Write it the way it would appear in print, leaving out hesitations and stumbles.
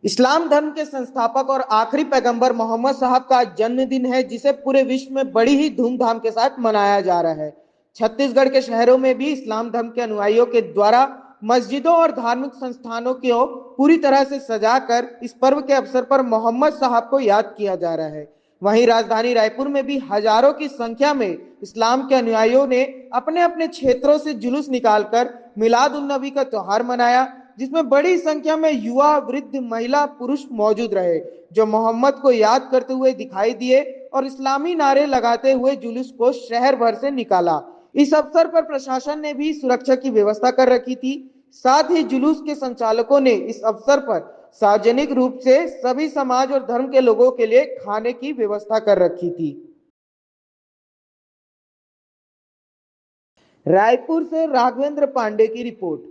इस्लाम धर्म के संस्थापक और आखिरी पैगंबर मोहम्मद साहब का जन्मदिन है, जिसे पूरे विश्व में बड़ी ही धूमधाम के साथ मनाया जा रहा है। छत्तीसगढ़ के शहरों में भी इस्लाम धर्म के अनुयायियों के द्वारा मस्जिदों और धार्मिक संस्थानों को पूरी तरह से सजाकर इस पर्व के अवसर पर मोहम्मद साहब को याद किया जा रहा है। वहीं राजधानी रायपुर में भी हजारों की संख्या में इस्लाम के अनुयायियों ने अपने अपने क्षेत्रों से जुलूस निकालकर मिलाद उन नबी का त्योहार मनाया, जिसमें बड़ी संख्या में युवा, वृद्ध, महिला, पुरुष मौजूद रहे, जो मोहम्मद को याद करते हुए दिखाई दिए और इस्लामी नारे लगाते हुए जुलूस को शहर भर से निकाला। इस अवसर पर प्रशासन ने भी सुरक्षा की व्यवस्था कर रखी थी। साथ ही जुलूस के संचालकों ने इस अवसर पर सार्वजनिक रूप से सभी समाज और धर्म के लोगों के लिए खाने की व्यवस्था कर रखी थी। रायपुर से राघवेंद्र पांडे की रिपोर्ट।